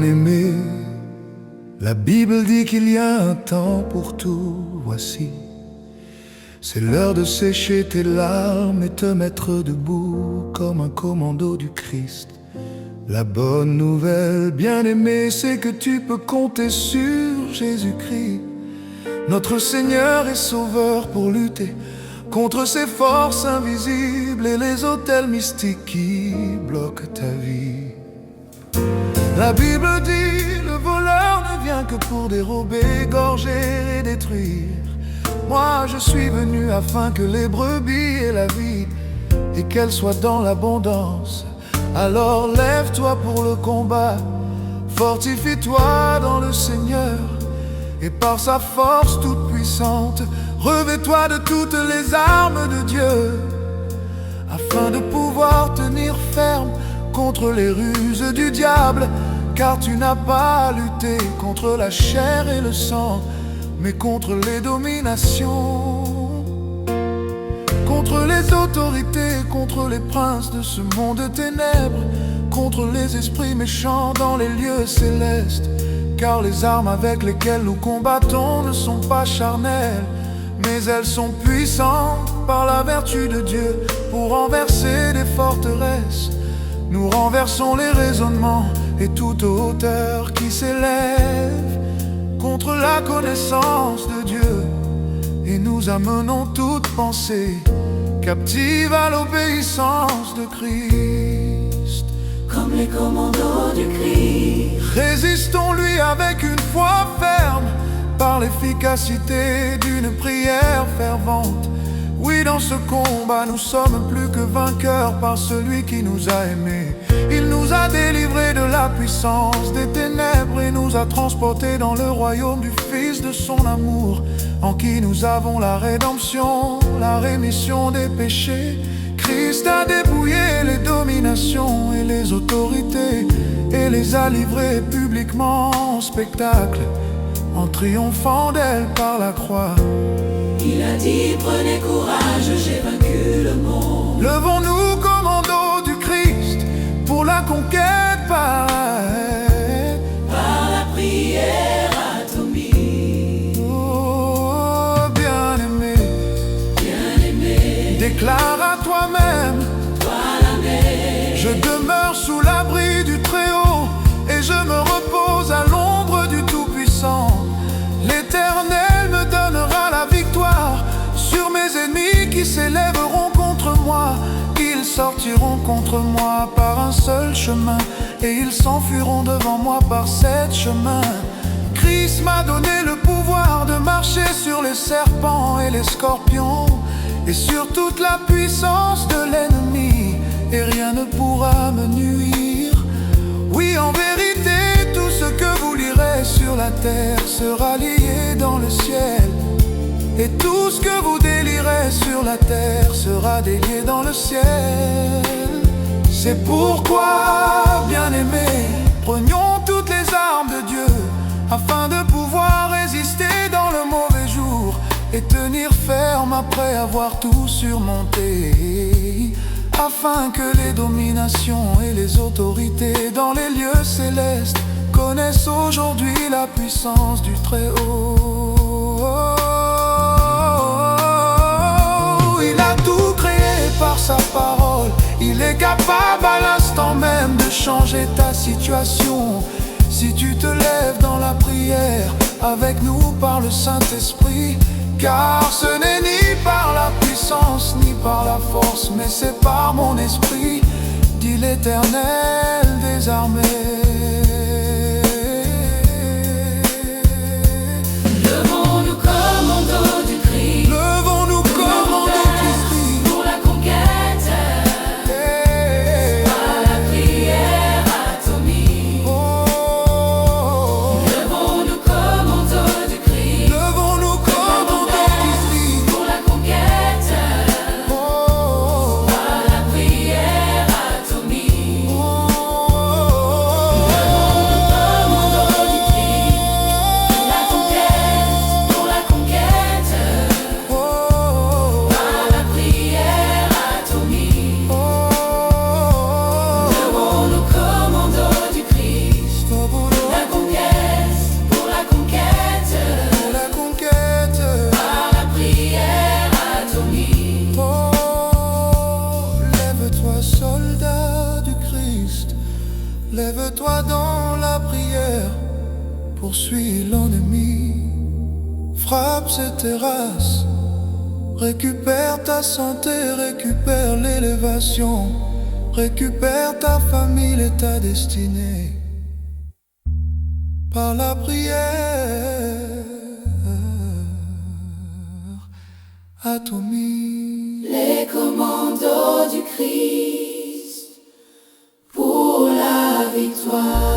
Bien-aimé, la Bible dit qu'il y a un temps pour tout, voici. C'est l'heure de sécher tes larmes et te mettre debout comme un commando du Christ. La bonne nouvelle, bien-aimé, c'est que tu peux compter sur Jésus-Christ, notre Seigneur et Sauveur, pour lutter contre ces forces invisibles et les autels mystiques qui bloquent ta vie. La Bible dit, le voleur ne vient que pour dérober, égorger et détruire. Moi je suis venu afin que les brebis aient la vie et qu'elles soient dans l'abondance. Alors lève-toi pour le combat, fortifie-toi dans le Seigneur, et par sa force toute puissante, revêt-toi de toutes les armes de Dieu, afin de pouvoir tenir ferme contre les ruses du diable. Car tu n'as pas à lutter contre la chair et le sang, mais contre les dominations, contre les autorités, contre les princes de ce monde de ténèbres, contre les esprits méchants dans les lieux célestes. Car les armes avec lesquelles nous combattons ne sont pas charnelles, mais elles sont puissantes par la vertu de Dieu pour renverser des forteresses. Nous renversons les raisonnements et toute hauteur qui s'élève contre la connaissance de Dieu, et nous amenons toute pensée captive à l'obéissance de Christ. Comme les commandos du Christ, résistons-lui avec une foi ferme, par l'efficacité d'une prière fervente. Oui, dans ce combat, nous sommes plus que vainqueurs par celui qui nous a aimés. Il nous a délivrés de la puissance des ténèbres et nous a transportés dans le royaume du Fils de son amour, en qui nous avons la rédemption, la rémission des péchés. Christ a dépouillé les dominations et les autorités et les a livrées publiquement en spectacle, en triomphant d'elles par la croix. Il a dit, prenez courage, j'ai vaincu le monde. Levons-nous, commando du Christ, pour la conquête par la prière atomique. Oh, bien-aimé, bien-aimé, déclare à toi-même, toi l'année. Je demeure sous l'abri du Très-Haut et je me repose à l'ombre du Tout-Puissant. L'Éternel me donnera la victoire sur mes ennemis qui s'élèveront contre moi. Ils sortiront contre moi par un seul chemin et ils s'enfuiront devant moi par 7 chemins. Christ m'a donné le pouvoir de marcher sur les serpents et les scorpions et sur toute la puissance de l'ennemi, et rien ne pourra me nuire. Oui, en vérité, tout ce que vous lirez sur la terre sera lié dans le ciel, et tout ce que vous délirez sur la terre sera délié dans le ciel. C'est pourquoi, bien-aimés, prenions toutes les armes de Dieu, afin de pouvoir résister dans le mauvais jour et tenir ferme après avoir tout surmonté, afin que les dominations et les autorités dans les lieux célestes connaissent aujourd'hui la puissance du Très-Haut. Il a tout créé par sa parole, il est capable à l'instant même de changer ta situation. Si tu te lèves dans la prière avec nous par le Saint-Esprit, car ce n'est ni par la puissance ni par la force, mais c'est par mon esprit, dit l'Éternel des armées. Levons-nous, commando du Christ. Levons-nous, commando du Christ, pour la conquête par la prière atomique. Oh, Levons-nous, commando du Christ. levons-nous, commando du Christ, pour la conquête oh, par la prière atomique. oh, poursuis l'ennemi, frappe ses terrasses, récupère ta santé, récupère l'élévation, récupère ta famille et ta destinée. Par la prière atomique. Les commandos du Christ pour la victoire.